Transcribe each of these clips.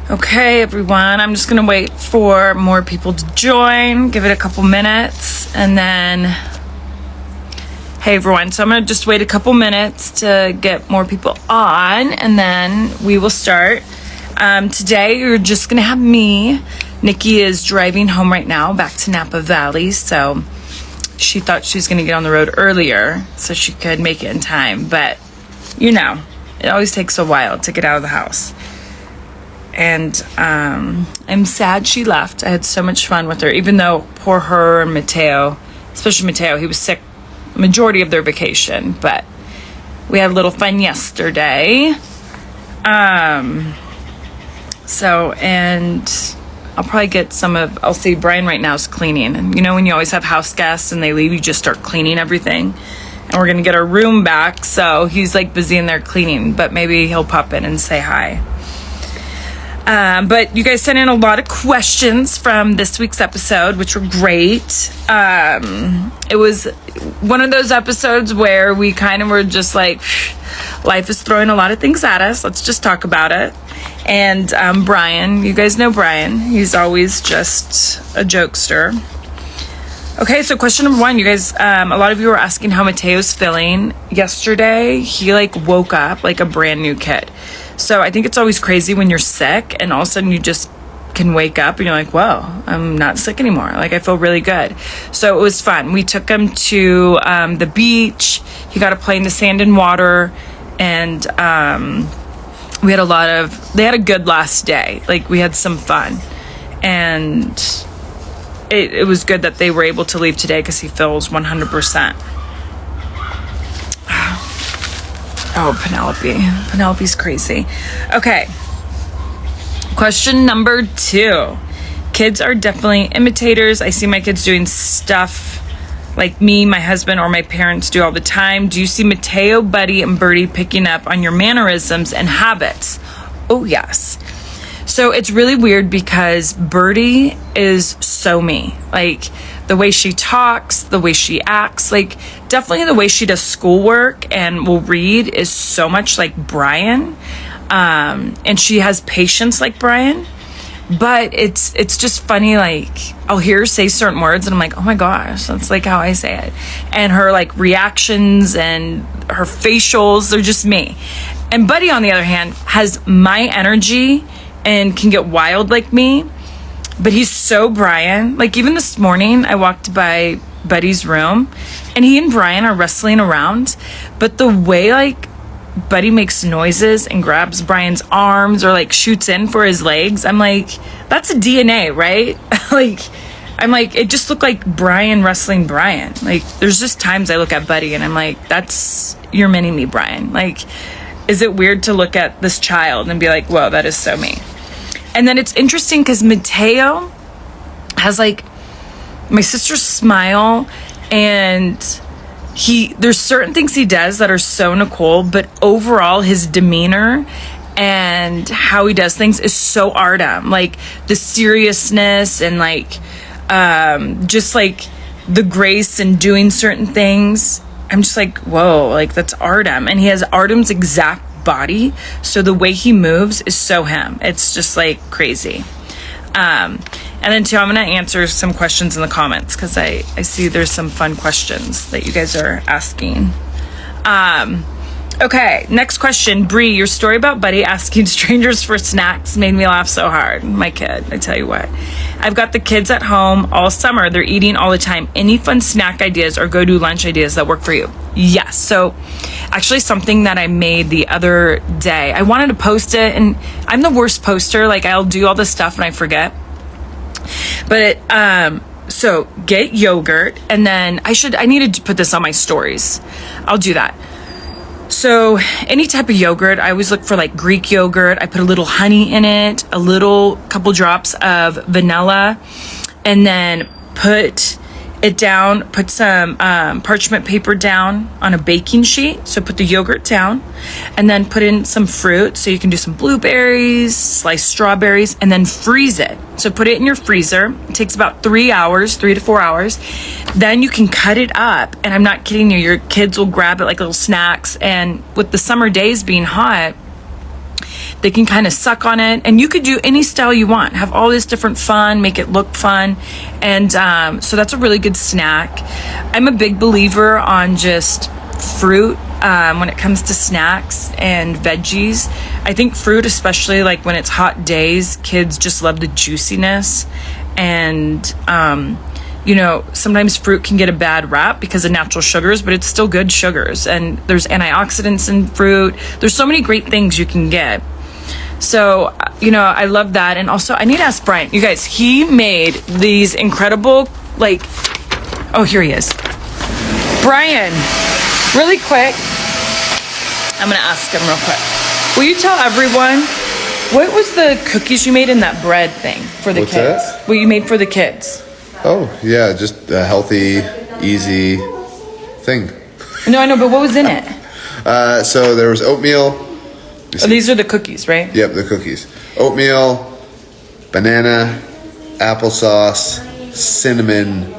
Okay, everyone, I'm just gonna wait for more people to join, give it a couple minutes, and then, hey everyone, so I'm gonna just wait a couple minutes to get more people on, and then we will start. Today, you're just gonna have me. Nikki is driving home right now, back to Napa Valley, so she thought she was gonna get on the road earlier so she could make it in time, but you know, it always takes a while to get out of the house. And I'm sad she left. I had so much fun with her, even though poor her and Mateo, especially Mateo, he was sick majority of their vacation, but we had a little fun yesterday. And I'll probably get I'll see Brian right now is cleaning. And you know when you always have house guests and they leave, you just start cleaning everything. And we're going to get our room back, so he's like busy in there cleaning, but maybe he'll pop in and say hi. But you guys sent in a lot of questions from this week's episode, which were great. It was one of those episodes where we kind of were just like, life is throwing a lot of things at us. Let's just talk about it. And Brian, you guys know Brian. He's always just a jokester. Okay, so question number one, you guys, a lot of you were asking how Mateo's feeling. Yesterday, he woke up like a brand new kid. So I think it's always crazy when you're sick and all of a sudden you just can wake up and you're like, whoa, I'm not sick anymore. I feel really good. So it was fun. We took him to the beach. He got to play in the sand and water. And they had a good last day. We had some fun. And it was good that they were able to leave today because he feels 100%. Oh, Penelope's crazy. Okay. Question number 2. Kids are definitely imitators. I see my kids doing stuff like me, my husband, or my parents do all the time. Do you see Mateo, Buddy, and Birdie picking up on your mannerisms and habits? Oh, yes. So it's really weird because Birdie is so me. The way she talks, the way she acts, definitely the way she does schoolwork and will read is so much like Brian. And she has patience like Brian. But it's just funny, I'll hear her say certain words and I'm like, oh my gosh, that's how I say it. And her reactions and her facials, they're just me. And Buddy, on the other hand, has my energy and can get wild like me. But he's so Brian. Even this morning, I walked by Buddy's room, and he and Brian are wrestling around. But the way, Buddy makes noises and grabs Brian's arms or, shoots in for his legs, I'm like, that's a DNA, right? I'm like, it just looked like Brian wrestling Brian. There's just times I look at Buddy, and I'm like, you're mini-me, Brian. Is it weird to look at this child and be like, whoa, that is so me? And then it's interesting because Mateo has my sister's smile, and there's certain things he does that are so Nicole, but overall his demeanor and how he does things is so Artem. The seriousness and just the grace in doing certain things. I'm just whoa, that's Artem. And he has Artem's exact body, so the way he moves is so him. It's just crazy. And then too, I'm gonna answer some questions in the comments because I see there's some fun questions that you guys are asking. Okay, next question. Brie, your story about Buddy asking strangers for snacks made me laugh so hard. My kid, I tell you what. I've got the kids at home all summer. They're eating all the time. Any fun snack ideas or go-to lunch ideas that work for you? Yes. So actually something that I made the other day, I wanted to post it, and I'm the worst poster. I'll do all this stuff and I forget. But so get yogurt, and then I needed to put this on my stories. I'll do that. So any type of yogurt, I always look for Greek yogurt. I put a little honey in it, couple drops of vanilla, and then put it down, put some parchment paper down on a baking sheet. So put the yogurt down and then put in some fruit. So you can do some blueberries, sliced strawberries, and then freeze it. So put it in your freezer. It takes about 3 to 4 hours. Then you can cut it up. And I'm not kidding you. Your kids will grab it like little snacks. And with the summer days being hot, They can kind of suck on it, and you could do any style you want. Have all this different fun, make it look fun. And so that's a really good snack. I'm a big believer on just fruit when it comes to snacks and veggies. I think fruit, especially like when it's hot days, kids just love the juiciness. And you know, sometimes fruit can get a bad rap because of natural sugars, but it's still good sugars. And there's antioxidants in fruit. There's so many great things you can get. So, you know, I love that. And also, I need to ask Brian. You guys, he made these incredible, like, oh, here he is. Brian, really quick. I'm going to ask him real quick. Will you tell everyone, what was the cookies you made in that bread thing for the What's kids? that? What you made for the kids? Oh, yeah, just a healthy, easy thing. No, I know, but what was in it? So there was oatmeal. Oh, these are the cookies, right? Yep, the cookies. Oatmeal, banana, applesauce, cinnamon,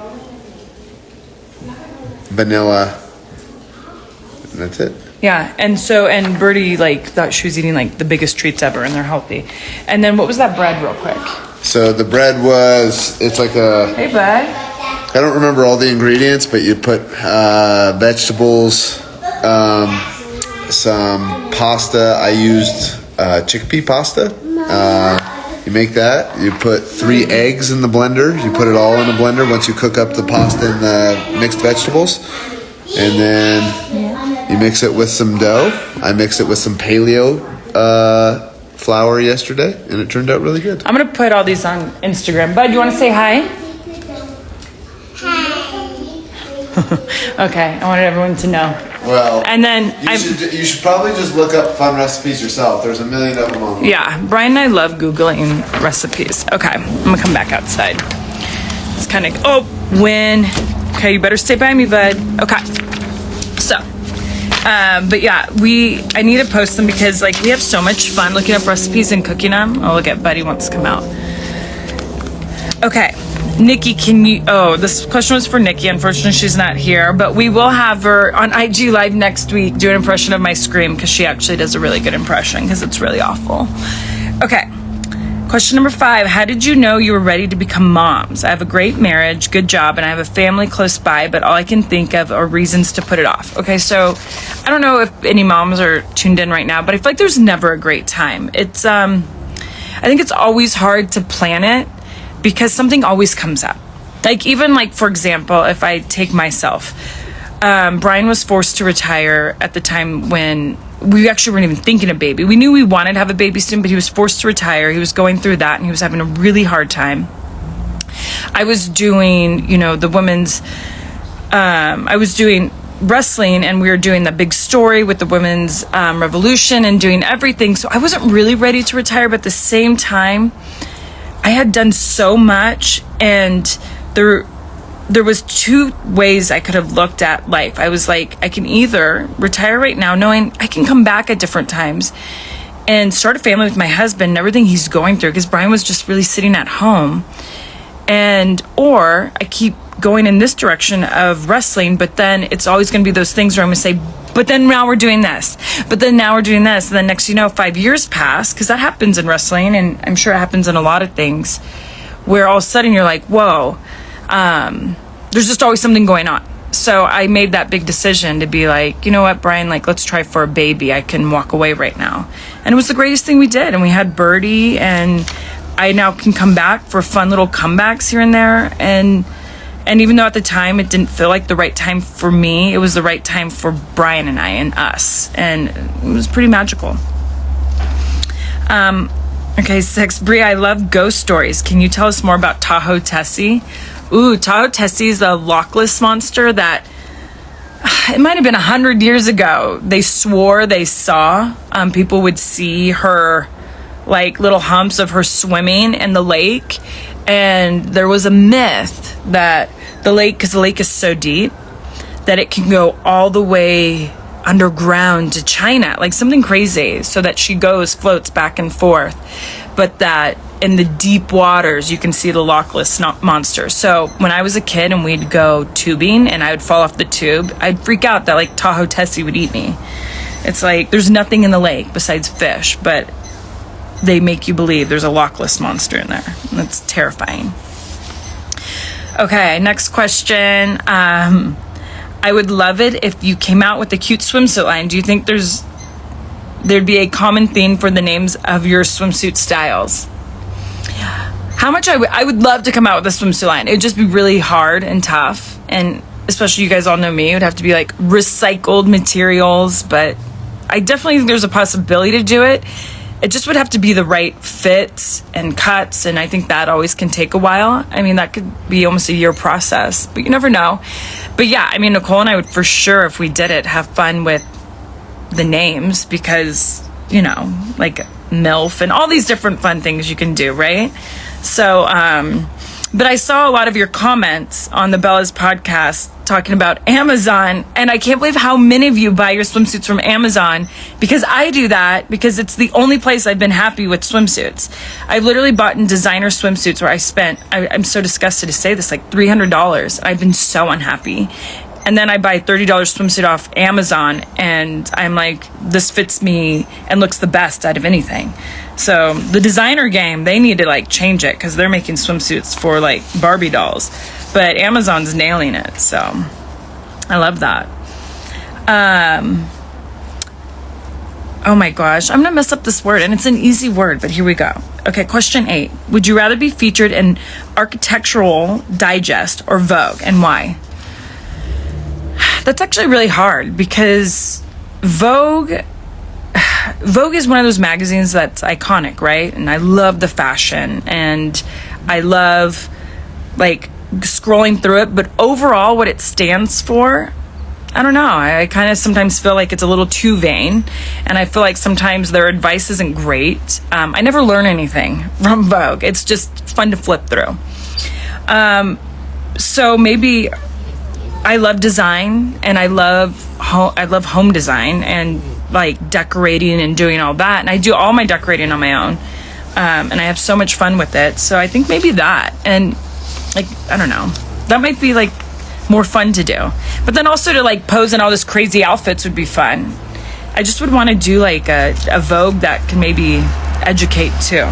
vanilla, and that's it. Yeah, and Birdie, like, thought she was eating, like, the biggest treats ever, and they're healthy. And then what was that bread, real quick? So the bread was, it's like a... Hey, bud. I don't remember all the ingredients, but you put vegetables, some pasta. I used chickpea pasta. You make that. You put 3 eggs in the blender. You put it all in a blender once you cook up the pasta and the mixed vegetables. And then you mix it with some dough. I mixed it with some paleo flour yesterday, and it turned out really good. I'm going to put all these on Instagram. Bud, you want to say hi? Okay, I wanted everyone to know. Well, and then you should probably just look up fun recipes yourself. There's a million of them online. Yeah, Brian and I love Googling recipes. Okay, I'm going to come back outside. It's kind of, okay, you better stay by me, bud. Okay, so, but yeah, I need to post them because, like, we have so much fun looking up recipes and cooking them. Oh, look at Buddy wants to come out. Okay, Nikki, this question was for Nikki. Unfortunately, she's not here, but we will have her on IG Live next week do an impression of my scream because she actually does a really good impression because it's really awful. Okay. Question number 5, how did you know you were ready to become moms? I have a great marriage, good job, and I have a family close by, but all I can think of are reasons to put it off. Okay, so I don't know if any moms are tuned in right now, but I feel like there's never a great time. It's, I think it's always hard to plan it because something always comes up. Like, even like, for example, if I take myself, Brian was forced to retire at the time when we actually weren't even thinking of baby. We knew we wanted to have a baby soon, but he was forced to retire. He was going through that, and he was having a really hard time. I was doing, the women's, I was doing wrestling, and we were doing the big story with the women's revolution and doing everything. So I wasn't really ready to retire, but at the same time, I had done so much, and there was 2 ways I could have looked at life. I was like, I can either retire right now knowing I can come back at different times and start a family with my husband and everything he's going through, because Brian was just really sitting at home, or I keep going in this direction of wrestling, but then it's always going to be those things where I'm going to say, but then now we're doing this, but then now we're doing this, and then next 5 years pass, because that happens in wrestling, and I'm sure it happens in a lot of things, where all of a sudden you're like, whoa, there's just always something going on. So I made that big decision to be like, you know what, Brian, like, let's try for a baby. I can walk away right now. And it was the greatest thing we did. And we had Birdie, and I now can come back for fun little comebacks here and there. And even though at the time it didn't feel like the right time for me, it was the right time for Brian and I and us. And it was pretty magical. Okay, 6, Brie, I love ghost stories. Can you tell us more about Tahoe Tessie? Ooh, Tahoe Tessie is a lockless monster that, it might have been 100 years ago. They swore they saw, people would see her, like, little humps of her swimming in the lake. And there was a myth that the lake, because the lake is so deep, that it can go all the way underground to China, like something crazy, so that she floats back and forth, but that in the deep waters you can see the lockless monster. So when I was a kid and we'd go tubing and I would fall off the tube, I'd freak out that, like, Tahoe Tessie would eat me. It's like there's nothing in the lake besides fish, but they make you believe there's a Loch Ness monster in there. That's terrifying. Okay, next question. I would love it if you came out with a cute swimsuit line. Do you think there'd be a common theme for the names of your swimsuit styles? How much I would love to come out with a swimsuit line. It would just be really hard and tough, and especially you guys all know me, it would have to be like recycled materials, but I definitely think there's a possibility to do it. It just would have to be the right fits and cuts, and I think that always can take a while. I mean, that could be almost a year process, but you never know. But yeah, I mean, Nicole and I would for sure, if we did it, have fun with the names, because, you know, like MILF and all these different fun things you can do, right? So, but I saw a lot of your comments on the Bella's podcast talking about Amazon, and I can't believe how many of you buy your swimsuits from Amazon, because I do that because it's the only place I've been happy with swimsuits. I've literally bought in designer swimsuits where I spent, I'm so disgusted to say this, like $300. I've been so unhappy. And then I buy $30 swimsuit off Amazon, and I'm like, this fits me and looks the best out of anything. So the designer game, they need to like change it, because they're making swimsuits for like Barbie dolls. But Amazon's nailing it, so I love that. Oh my gosh, I'm gonna mess up this word, and it's an easy word, but here we go. Okay, question 8. Would you rather be featured in Architectural Digest or Vogue, and why? That's actually really hard, because Vogue is one of those magazines that's iconic, right? And I love the fashion, and I love like scrolling through it, but overall what it stands for, I don't know. I kind of sometimes feel like it's a little too vain, and I feel like sometimes their advice isn't great. I never learn anything from Vogue. It's just fun to flip through. So maybe I love design, and I love home design and like decorating and doing all that, and I do all my decorating on my own, and I have so much fun with it. So I think maybe that, and like, I don't know, that might be like more fun to do. But then also to like pose in all this crazy outfits would be fun. I just would want to do like a Vogue that can maybe educate too.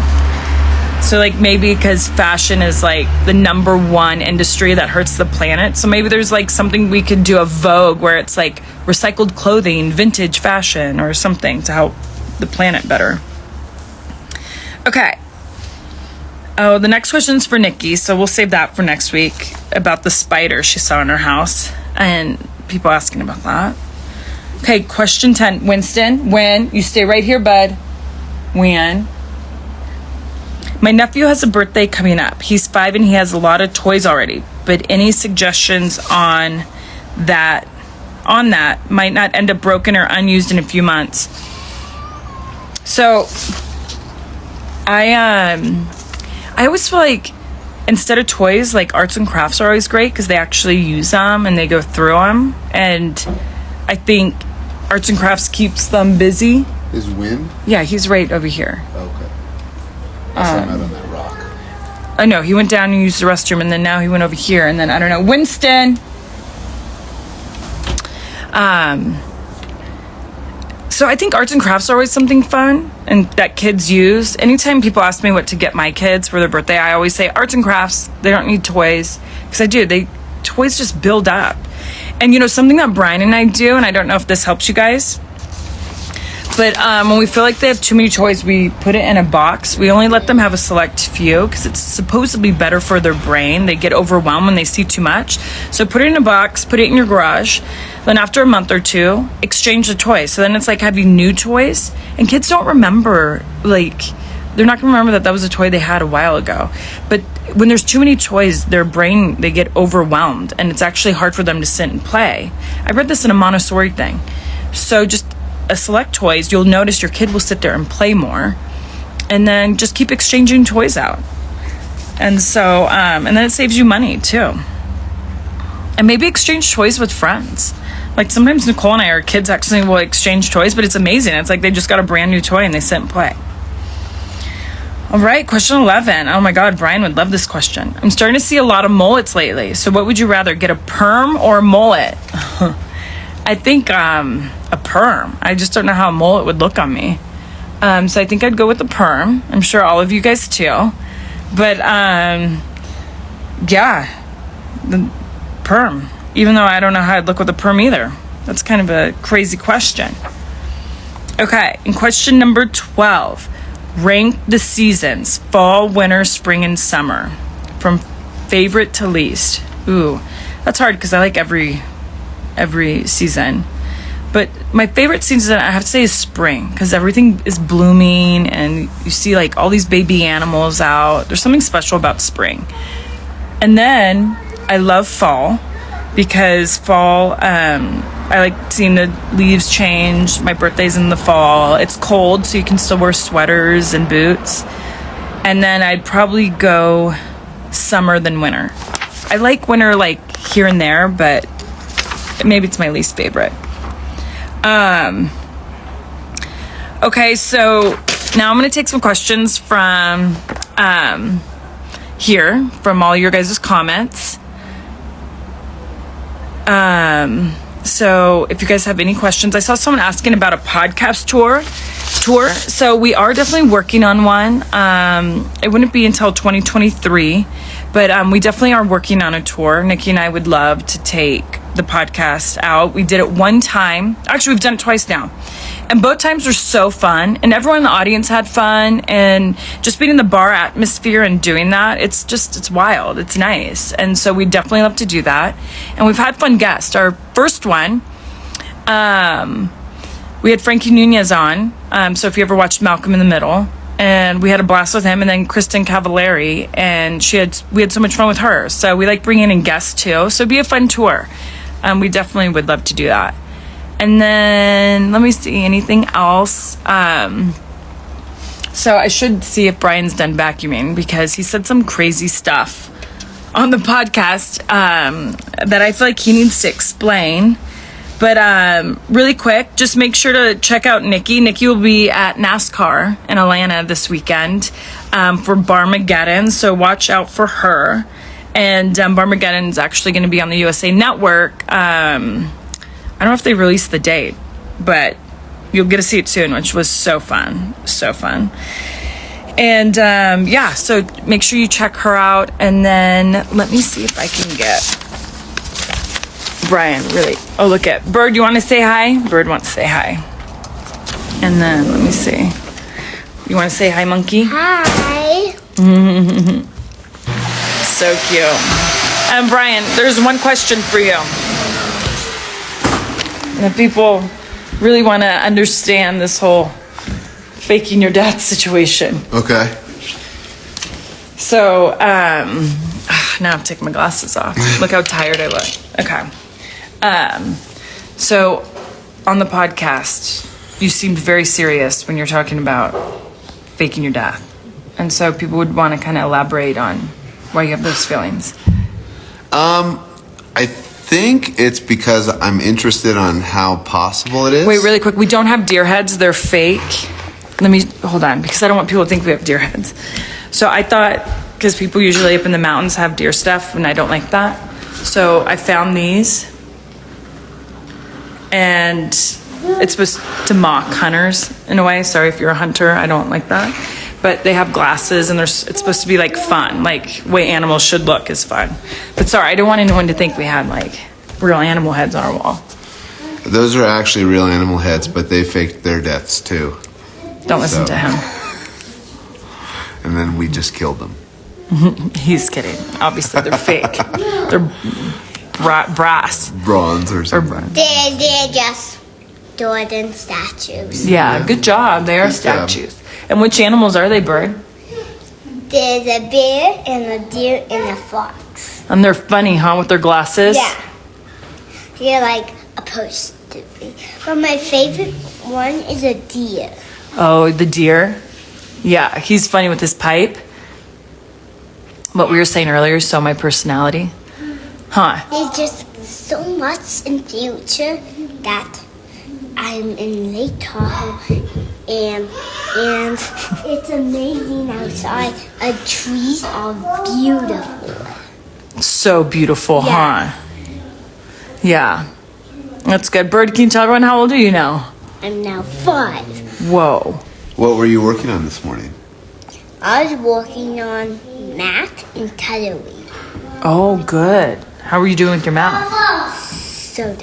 So like maybe because fashion is like the #1 industry that hurts the planet, so maybe there's like something we could do, a Vogue where it's like recycled clothing, vintage fashion, or something to help the planet better. Okay. Oh, the next question's for Nikki, so we'll save that for next week, about the spider she saw in her house, and people asking about that. Okay, question 10. Winston, when? You stay right here, bud. When? My nephew has a birthday coming up. He's 5 and he has a lot of toys already, but any suggestions on that might not end up broken or unused in a few months? So I always feel like instead of toys, like arts and crafts are always great, because they actually use them and they go through them, and I think arts and crafts keeps them busy. Is Win? Yeah, he's right over here. Okay. I'm out on that rock. I know, he went down and used the restroom, and then now he went over here, and then I don't know. Winston! So I think arts and crafts are always something fun and that kids use. Anytime people ask me what to get my kids for their birthday, I always say arts and crafts. They don't need toys, because I do. Toys just build up. And you know, something that Brian and I do, and I don't know if this helps you guys, but when we feel like they have too many toys, we put it in a box. We only let them have a select few, because it's supposedly better for their brain. They get overwhelmed when they see too much. So put it in a box, put it in your garage. Then after a month or 2, exchange the toys. So then it's like having new toys. And kids don't remember, like, they're not going to remember that was a toy they had a while ago. But when there's too many toys, their brain, they get overwhelmed. And it's actually hard for them to sit and play. I read this in a Montessori thing. So just select toys, you'll notice your kid will sit there and play more, and then just keep exchanging toys out. And so and then it saves you money too. And maybe exchange toys with friends. Like sometimes Nicole and our kids actually will exchange toys, but it's amazing. It's like they just got a brand new toy and they sit and play. All right, question 11. Oh my God, Brian would love this question. I'm starting to see a lot of mullets lately. So what would you rather, get a perm or a mullet? I think a perm. I just don't know how a mullet would look on me. So I think I'd go with the Perm. I'm sure all of you guys too. But yeah, the Perm. Even though I don't know how I'd look with a Perm either. That's kind of a crazy question. Okay, and question number 12. Rank the seasons: fall, winter, spring, and summer, from favorite to least. Ooh, that's hard because I like every season. But my favorite season, I have to say, is spring, because everything is blooming and you see like all these baby animals out. There's something special about spring. And then I love fall, because fall, I like seeing the leaves change. My birthday's in the fall. It's cold, so you can still wear sweaters and boots. And then I'd probably go summer than winter. I like winter like here and there, but maybe it's my least favorite. Okay, so now I'm going to take some questions from here, from all your guys' comments. So if you guys have any questions, I saw someone asking about a podcast tour. So we are definitely working on one. It wouldn't be until 2023, but we definitely are working on a tour. Nikki and I would love to take the podcast out. We did it one time. Actually, we've done it twice now. And both times were so fun. And everyone in the audience had fun. And just being in the bar atmosphere and doing that, it's wild. It's nice. And so we definitely love to do that. And we've had fun guests. Our first one, we had Frankie Nunez on. So if you ever watched Malcolm in the Middle, and we had a blast with him, and then Kristen Cavallari, and we had so much fun with her. So we like bringing in guests too. So it'd be a fun tour. We definitely would love to do that. And then let me see, anything else. So I should see if Brian's done vacuuming, because he said some crazy stuff on the podcast that I feel like he needs to explain. But really quick, just make sure to check out Nikki. Nikki will be at NASCAR in Atlanta this weekend for Barmageddon, so watch out for her. And Barmageddon is actually going to be on the USA Network. I don't know if they released the date, but you'll get to see it soon, which was so fun. So fun. And yeah, so make sure you check her out. And then let me see if I can get Brian, really. Oh, look at Bird. You want to say hi? Bird wants to say hi. And then let me see. You want to say hi, monkey? Hi. So cute. And Brian, there's one question for you. And people really want to understand this whole faking your dad situation. Okay. So, now I'm taking my glasses off. Look how tired I look. Okay. So on the podcast, you seemed very serious when you're talking about faking your death. And so people would want to kind of elaborate on why you have those feelings. I think it's because I'm interested on how possible it is. Wait, really quick. We don't have deer heads. They're fake. Let me, hold on, because I don't want people to think we have deer heads. So I thought, because people usually up in the mountains have deer stuff, and I don't like that. So I found these. And it's supposed to mock hunters in a way. Sorry if you're a hunter. I don't like that. But they have glasses, and it's supposed to be like fun, like way animals should look is fun. But sorry, I don't want anyone to think we had like real animal heads on our wall. Those are actually real animal heads, but they faked their deaths too. Don't listen to him. And then we just killed them. He's kidding. Obviously, they're fake. They're brass. Bronze or something. They're just Jordan statues. Yeah, good job. They are statues. And which animals are they, Bird? There's a bear and a deer and a fox. And they're funny, huh, with their glasses? Yeah. They're like supposed to be. But my favorite one is a deer. Oh, the deer? Yeah, he's funny with his pipe. What we were saying earlier, so my personality. Huh. There's just so much in future that I'm in Lake Tahoe and it's amazing outside. The trees are beautiful. So beautiful, Yeah. huh? Yeah. That's good. Bird, can you tell everyone how old are you now? I'm now 5. Whoa. What were you working on this morning? I was working on math and coloring. Oh, good. How are you doing with your math? So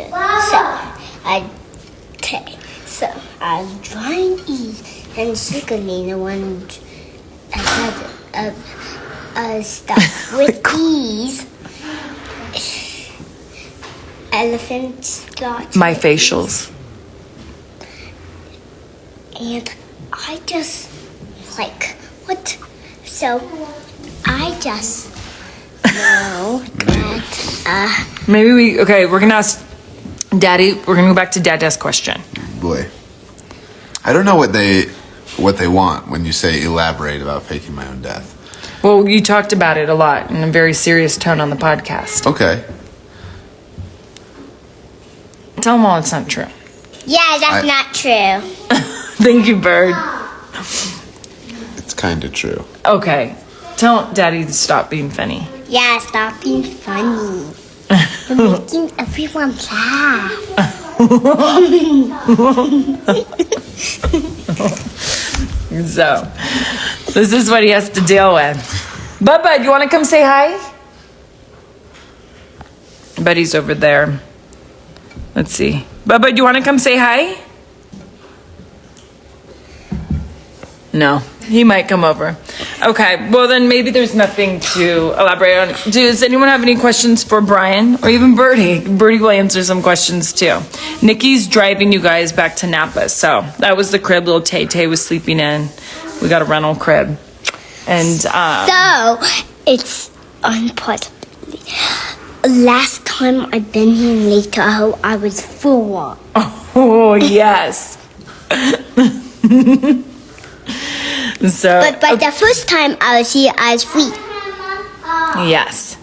I was drawing E's and circling the one stuff with E's. Elephants got My facials. and I just what? So I just know that Maybe we're gonna ask Daddy, we're gonna go back to Dad's question. Boy, I don't know what they want when you say elaborate about faking my own death. Well, you talked about it a lot in a very serious tone on the podcast. Okay. Tell them all it's not true. yeah, that's not true. Thank you, Bird. It's kind of true. Okay. Tell Daddy to stop being funny. Yeah, stop being funny. You're making everyone laugh. So, this is what he has to deal with. Bubba, do you want to come say hi? Buddy's over there. Let's see. Bubba, do you want to come say hi? No, he might come over. Okay, well then maybe there's nothing to elaborate on. Does anyone have any questions for Brian or even Birdie? Birdie will answer some questions too. Nikki's driving you guys back to Napa, so that was the crib little Tay was sleeping in. We got a rental crib. And So, it's unfortunately. Last time I've been here in Lake Tahoe, I was full. oh yes. So But the first time I was here, I was free. yes.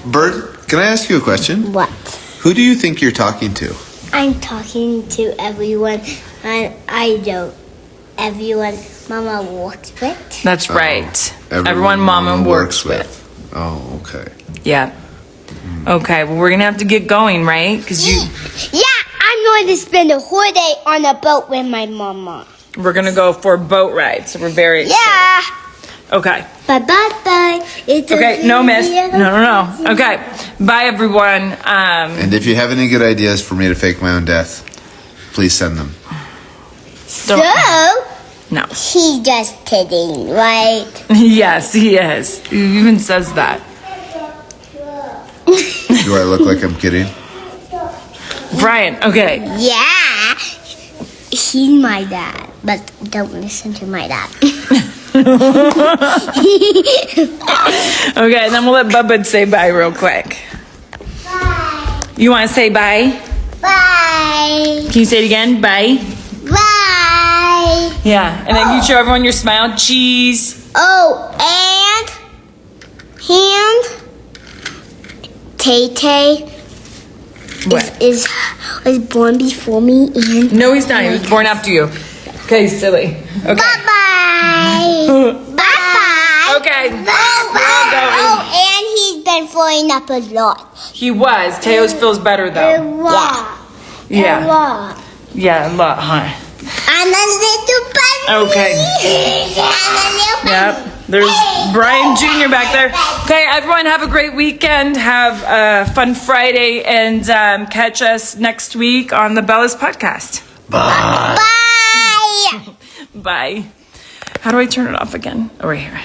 Bird, can I ask you a question? What? Who do you think you're talking to? I'm talking to everyone, and I know everyone Mama works with. That's right. Everyone Mama works with. Oh, okay. Yeah. Okay, well we're gonna have to get going, right? Because Yeah, I'm going to spend a whole day on a boat with my mama. we're gonna go for a boat ride, so we're very excited. Yeah. Okay. Bye. It's Okay, no miss. No. Okay. Bye everyone. And if you have any good ideas for me to fake my own death, please send them. So, No. he's just kidding, right? Yes, he is. He even says that. Do I look like I'm kidding? Brian, okay. Yeah. He's my dad, but don't listen to my dad. Okay, and then we'll let Bubba say bye real quick. Bye. You wanna say bye? Bye. Can you say it again? Bye. Bye. Yeah, and then can you show everyone your smile? Cheese. Oh, and Tay What? was born before me, and No, he's not. He was born after you. Okay, silly. Okay. bye. Bye. Okay. Oh, and he's been throwing up a lot. He was. Teos feels better though. Yeah. Yeah, a lot, huh? I'm a little bunny. Okay. I'm a little bunny. Yep. There's Brian Jr. back there. Okay, everyone have a great weekend. Have a fun Friday and catch us next week on the Bella's podcast. Bye. Bye. Bye. How do I turn it off again? Oh, right here.